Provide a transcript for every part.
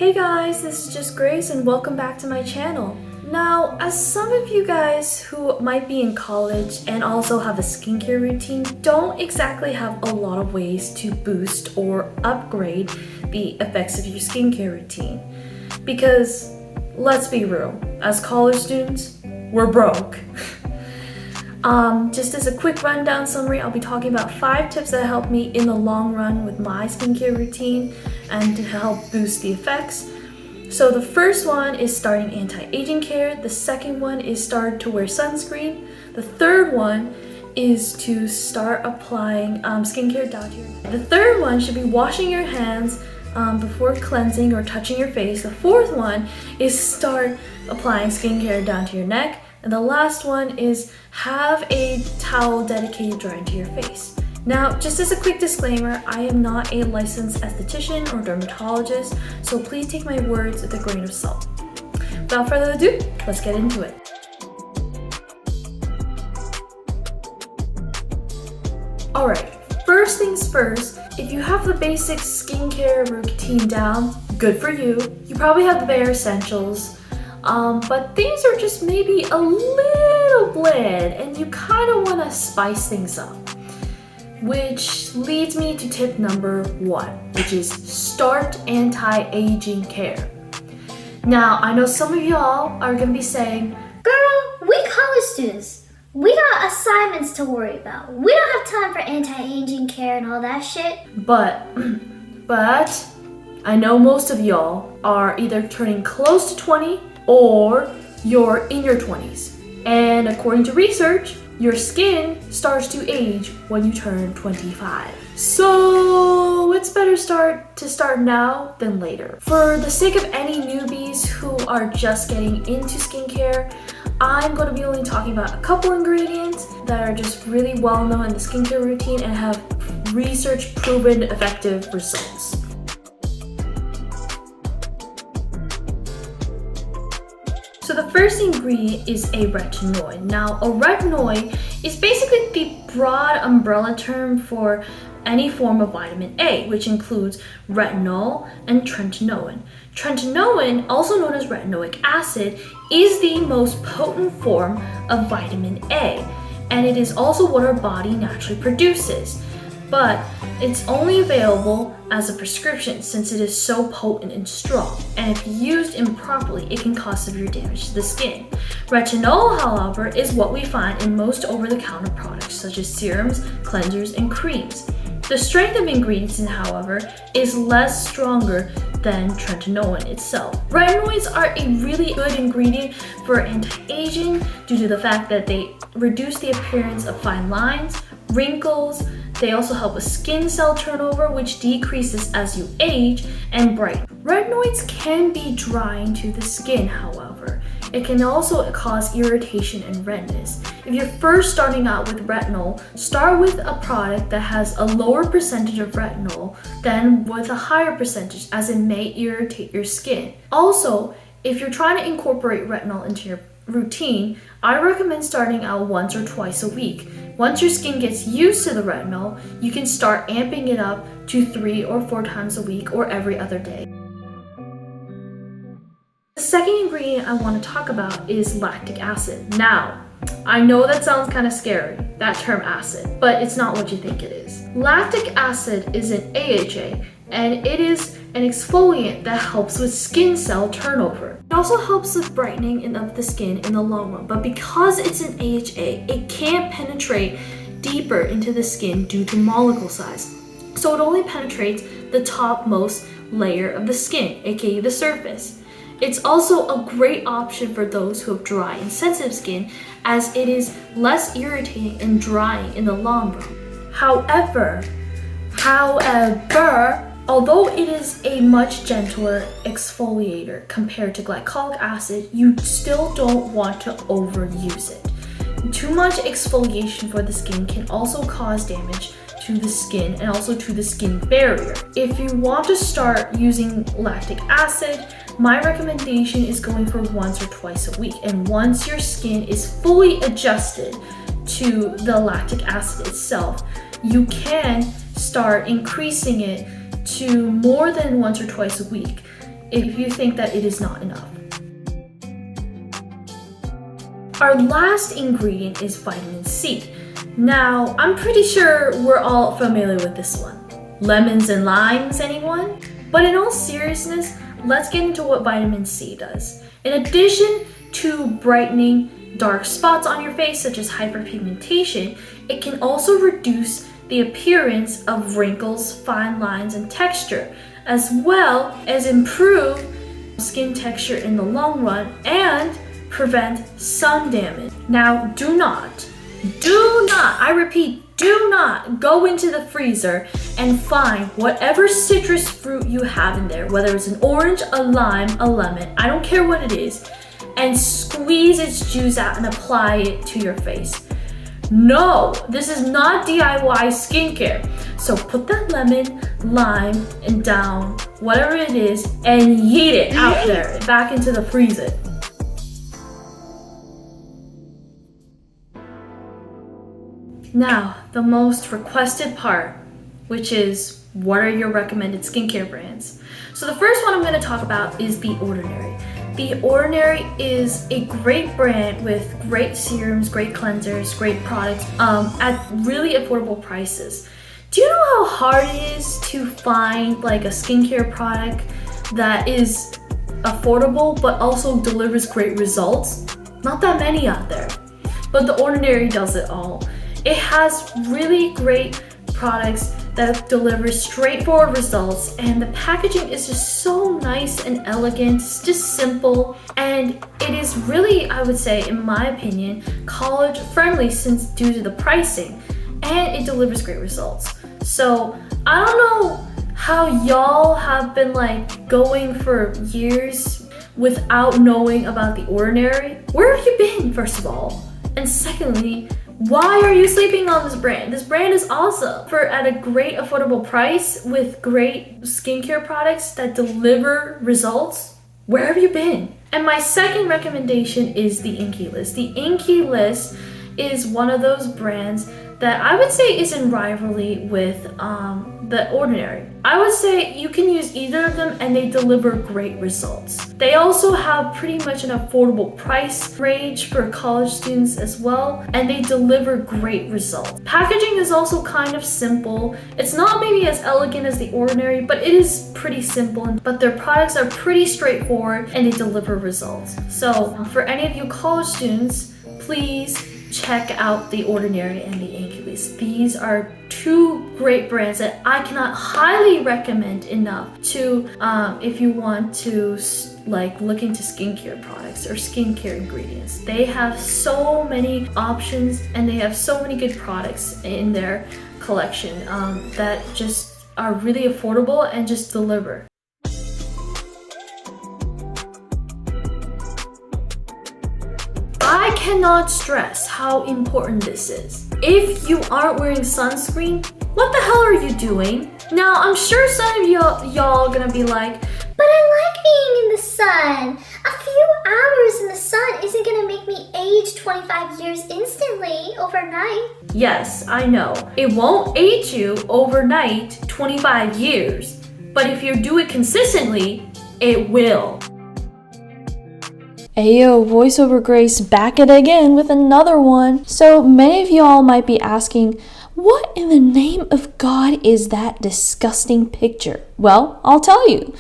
Hey guys, this is just Grace and welcome back to my channel. Now, as some of you guys who might be in college and also have a skincare routine don't exactly have a lot of ways to boost or upgrade the effects of your skincare routine. Because, let's be real, as college students, we're broke. Just as a quick rundown summary, I'll be talking about 5 tips that help me in the long run with my skincare routine and to help boost the effects. So the first one is starting anti-aging care. The second one is start to wear sunscreen. The third one is to start applying skincare down to your neck. The third one should be washing your hands before cleansing or touching your face. The fourth one is start applying skincare down to your neck. And the last one is have a towel dedicated drying to your face. Now, just as a quick disclaimer, I am not a licensed esthetician or dermatologist, so please take my words with a grain of salt. Without further ado, let's get into it. Alright, first things first, if you have the basic skincare routine down, good for you. You probably have the bare essentials. But things are just maybe a little bland and you kind of want to spice things up. Which leads me to tip number 1, which is start anti-aging care. Now, I know some of y'all are going to be saying, "Girl, we college students. We got assignments to worry about. We don't have time for anti-aging care and all that shit." But I know most of y'all are either turning close to 20 or you're in your 20s. And according to research, your skin starts to age when you turn 25. So it's better to start now than later. For the sake of any newbies who are just getting into skincare, I'm going to be only talking about a couple ingredients that are just really well known in the skincare routine and have research proven effective results. So the first ingredient is a retinoid. Now, a retinoid is basically the broad umbrella term for any form of vitamin A, which includes retinol and tretinoin. Tretinoin, also known as retinoic acid, is the most potent form of vitamin A, and it is also what our body naturally produces. But it's only available as a prescription since it is so potent and strong, and if used improperly, it can cause severe damage to the skin. Retinol, however, is what we find in most over-the-counter products such as serums, cleansers, and creams. The strength of ingredients, however, is less stronger than tretinoin itself. Retinoids are a really good ingredient for anti-aging due to the fact that they reduce the appearance of fine lines, wrinkles. They also help with skin cell turnover, which decreases as you age, and brighten. Retinoids can be drying to the skin, however. It can also cause irritation and redness. If you're first starting out with retinol, start with a product that has a lower percentage of retinol than with a higher percentage, as it may irritate your skin. Also, if you're trying to incorporate retinol into your routine, I recommend starting out once or twice a week. Once your skin gets used to the retinol, you can start amping it up to 3 or 4 times a week or every other day. The second ingredient I want to talk about is lactic acid. Now, I know that sounds kind of scary, that term acid, but it's not what you think it is. Lactic acid is an AHA, and it is an exfoliant that helps with skin cell turnover. It also helps with brightening of the skin in the long run, but because it's an AHA, it can't penetrate deeper into the skin due to molecule size. So it only penetrates the topmost layer of the skin, aka the surface. It's also a great option for those who have dry and sensitive skin, as it is less irritating and drying in the long run. However, although it is a much gentler exfoliator compared to glycolic acid, you still don't want to overuse it. Too much exfoliation for the skin can also cause damage to the skin and also to the skin barrier. If you want to start using lactic acid, my recommendation is going for once or twice a week. And once your skin is fully adjusted to the lactic acid itself, you can start increasing it to more than once or twice a week. if you think that it is not enough. Our last ingredient is vitamin C. Now, I'm pretty sure we're all familiar with this one. Lemons and limes, anyone? But in all seriousness, let's get into what vitamin C does. In addition to brightening dark spots on your face, such as hyperpigmentation, it can also reduce the appearance of wrinkles, fine lines, and texture, as well as improve skin texture in the long run and prevent sun damage. Now, do not, I repeat, do not go into the freezer and find whatever citrus fruit you have in there, whether it's an orange, a lime, a lemon, I don't care what it is, and squeeze its juice out and apply it to your face. No, this is not DIY skincare. So put that lemon, lime, and down, whatever it is, and yeet it out there, back into the freezer. Now, the most requested part, which is what are your recommended skincare brands? So the first one I'm going to talk about is The Ordinary. The Ordinary is a great brand with great serums, great cleansers, great products at really affordable prices. Do you know how hard it is to find like a skincare product that is affordable but also delivers great results? Not that many out there, but The Ordinary does it all. It has really great products that deliver straightforward results, and the packaging is just so nice and elegant. It's just simple, and it is really, I would say, in my opinion, college friendly since due to the pricing, and it delivers great results. So I don't know how y'all have been like going for years without knowing about The Ordinary. Where have you been, first of all? And secondly, why are you sleeping on this brand? This brand is awesome. At a great affordable price with great skincare products that deliver results. Where have you been? And my second recommendation is the Inkey List. The Inkey List is one of those brands that I would say is in rivalry with The Ordinary. I would say you can use either of them and they deliver great results. They also have pretty much an affordable price range for college students as well, and they deliver great results. Packaging is also kind of simple. It's not maybe as elegant as The Ordinary, but it is pretty simple, but their products are pretty straightforward and they deliver results. So for any of you college students, please check out The Ordinary and the Inkey List. These are two great brands that I cannot highly recommend enough to if you want to like look into skincare products or skincare ingredients. They have so many options and they have so many good products in their collection that just are really affordable and just deliver. I cannot stress how important this is. If you aren't wearing sunscreen, what the hell are you doing? Now, I'm sure some of y'all gonna be like, but I like being in the sun. A few hours in the sun isn't gonna make me age 25 years instantly overnight. Yes, I know. It won't age you overnight 25 years, but if you do it consistently, it will. Ayo, voiceover Grace back at it again with another one. So many of y'all might be asking, what in the name of God is that disgusting picture? Well, I'll tell you.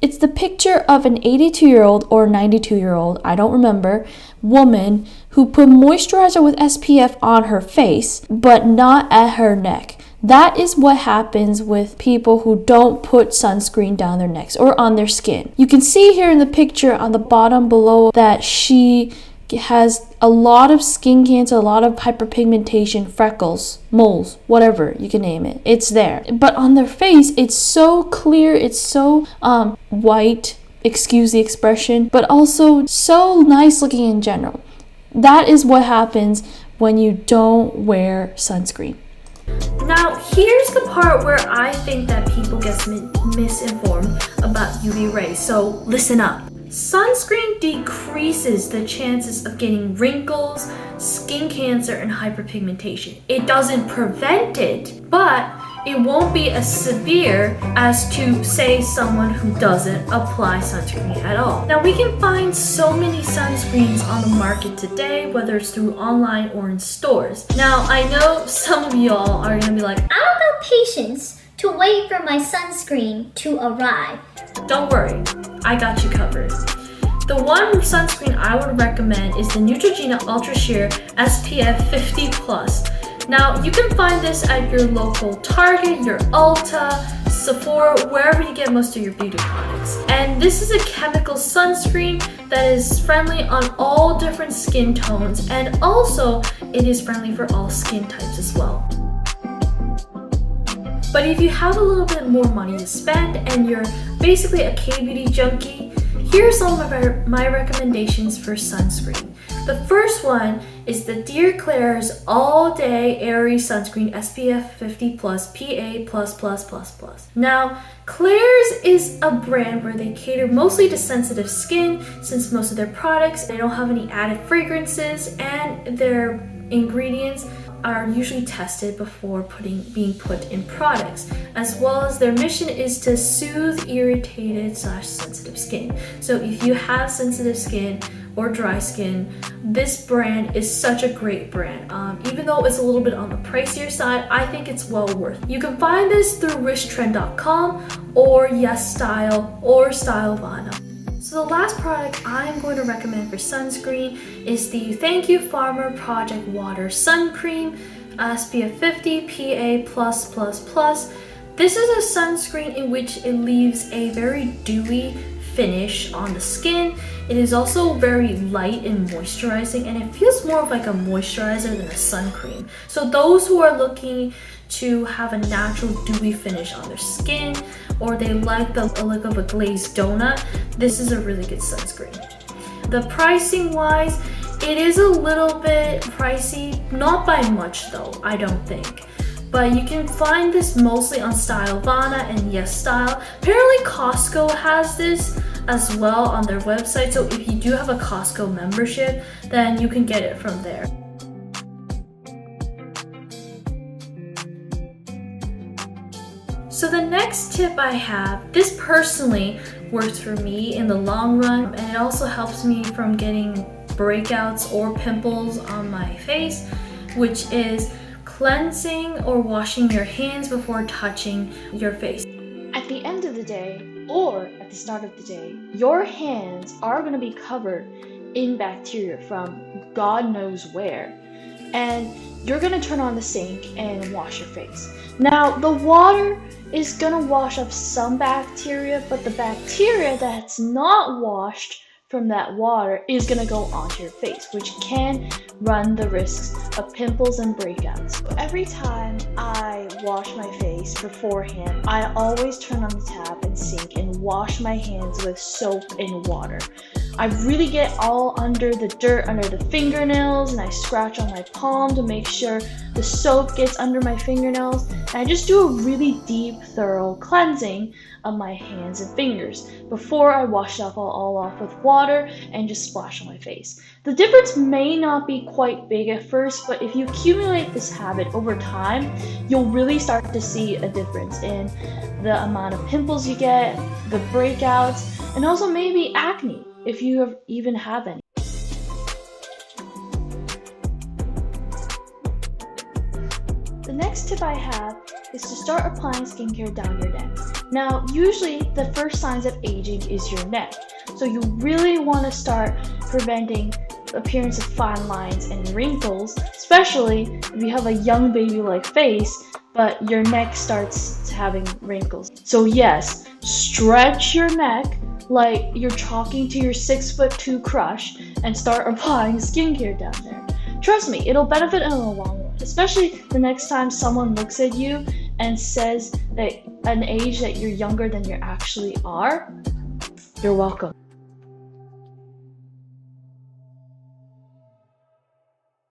It's the picture of an 82-year-old or 92-year-old, I don't remember, woman who put moisturizer with SPF on her face, but not at her neck. That is what happens with people who don't put sunscreen down their necks or on their skin. You can see here in the picture on the bottom below that she has a lot of skin cancer, a lot of hyperpigmentation, freckles, moles, whatever you can name it. It's there. But on their face, it's so clear, it's so white, excuse the expression, but also so nice looking in general. That is what happens when you don't wear sunscreen. Now, here's the part where I think that people get misinformed about UV rays, so listen up. Sunscreen decreases the chances of getting wrinkles, skin cancer, and hyperpigmentation. It doesn't prevent it, but it won't be as severe as to, say, someone who doesn't apply sunscreen at all. Now, we can find so many sunscreens on the market today, whether it's through online or in stores. Now, I know some of y'all are gonna be like, I don't got patience to wait for my sunscreen to arrive. don't worry, I got you covered. The one sunscreen I would recommend is the Neutrogena Ultra Sheer SPF 50+. Now, you can find this at your local Target, your Ulta, Sephora, wherever you get most of your beauty products. And this is a chemical sunscreen that is friendly on all different skin tones, and also it is friendly for all skin types as well. But if you have a little bit more money to spend and you're basically a K-beauty junkie, here are some of my recommendations for sunscreen. The first one is the Dear Klairs All Day Airy Sunscreen SPF 50+ PA++++. Now, Klairs is a brand where they cater mostly to sensitive skin, since most of their products, they don't have any added fragrances, and their ingredients are usually tested before being put in products, as well as their mission is to soothe irritated/sensitive skin. So if you have sensitive skin or dry skin, this brand is such a great brand. Even though it's a little bit on the pricier side, I think it's well worth it. You can find this through Wishtrend.com or Yesstyle or Stylevanna. So the last product I'm going to recommend for sunscreen is the Thank You Farmer Project Water Sun Cream SPF 50 PA+++. This is a sunscreen in which it leaves a very dewy finish on the skin. It is also very light and moisturizing, and it feels more of like a moisturizer than a sun cream. So those who are looking to have a natural dewy finish on their skin, or they like the look of a glazed donut, this is a really good sunscreen. The pricing wise, it is a little bit pricey, not by much though, I don't think. But you can find this mostly on Stylevanna and Yesstyle. Apparently Costco has this as well on their website, so if you do have a Costco membership, then you can get it from there. So the next tip I have, this personally works for me in the long run, and it also helps me from getting breakouts or pimples on my face, which is cleansing or washing your hands before touching your face. At the end of the day, or at the start of the day, your hands are going to be covered in bacteria from God knows where, and you're going to turn on the sink and wash your face. Now, the water is going to wash off some bacteria, but the bacteria that's not washed from that water is going to go onto your face, which can run the risks of pimples and breakouts. Every time I wash my face beforehand, I always turn on the tap and sink and wash my hands with soap and water. I really get all under the dirt, under the fingernails, and I scratch on my palm to make sure the soap gets under my fingernails. And I just do a really deep, thorough cleansing of my hands and fingers before I wash it all off with water and just splash on my face. The difference may not be quite big at first, but if you accumulate this habit over time, you'll really start to see a difference in the amount of pimples you get, the breakouts, and also maybe acne, if you even have any. The next tip I have is to start applying skincare down your neck. Now, usually the first signs of aging is your neck, so you really want to start preventing the appearance of fine lines and wrinkles, especially if you have a young baby-like face, but your neck starts having wrinkles. So yes, stretch your neck like you're talking to your 6'2" crush and start applying skincare down there. Trust me, it'll benefit in the long run, especially the next time someone looks at you and says that an age that you're younger than you actually are. You're welcome.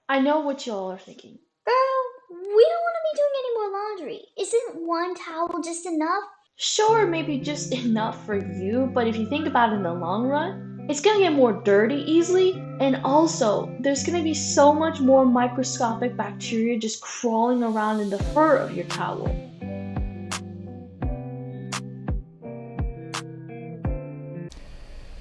I know what y'all are thinking. Girl, we don't want to be doing any more laundry. Isn't one towel just enough? Sure, maybe just enough for you, but if you think about it in the long run, it's gonna get more dirty easily, and also there's gonna be so much more microscopic bacteria just crawling around in the fur of your towel.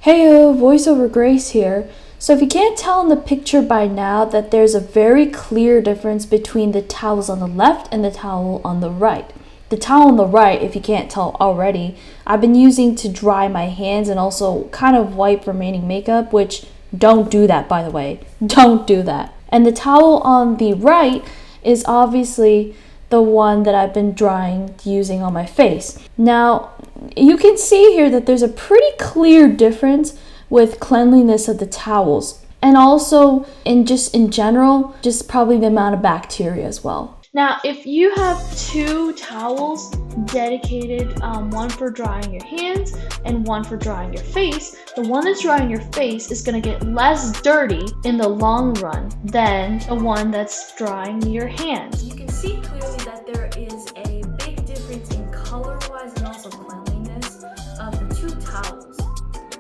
Heyo, voiceover Grace here. So if you can't tell in the picture by now that there's a very clear difference between the towels on the left and the towel on the right. The towel on the right, if you can't tell already, I've been using to dry my hands and also kind of wipe remaining makeup, which don't do that, by the way. Don't do that. And the towel on the right is obviously the one that I've been drying using on my face. Now, you can see here that there's a pretty clear difference with cleanliness of the towels. And also, in general, just probably the amount of bacteria as well. Now, if you have two towels dedicated, one for drying your hands and one for drying your face, the one that's drying your face is going to get less dirty in the long run than the one that's drying your hands. You can see clearly that there is a big difference in color-wise and also cleanliness of the two towels.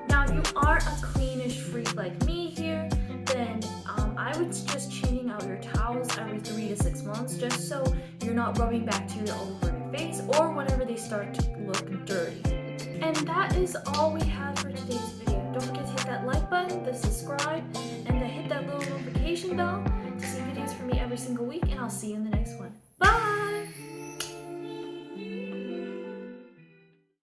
Now, if you aren't a cleanish freak like me here, then I would suggest changing out your towels every 3 to 6 months just so you're not rubbing bacteria all over your face or whenever they start to look dirty. And that is all we have for today's video. Don't forget to hit that like button, the subscribe, and to hit that little notification bell to see videos from me every single week, and I'll see you in the next one. Bye!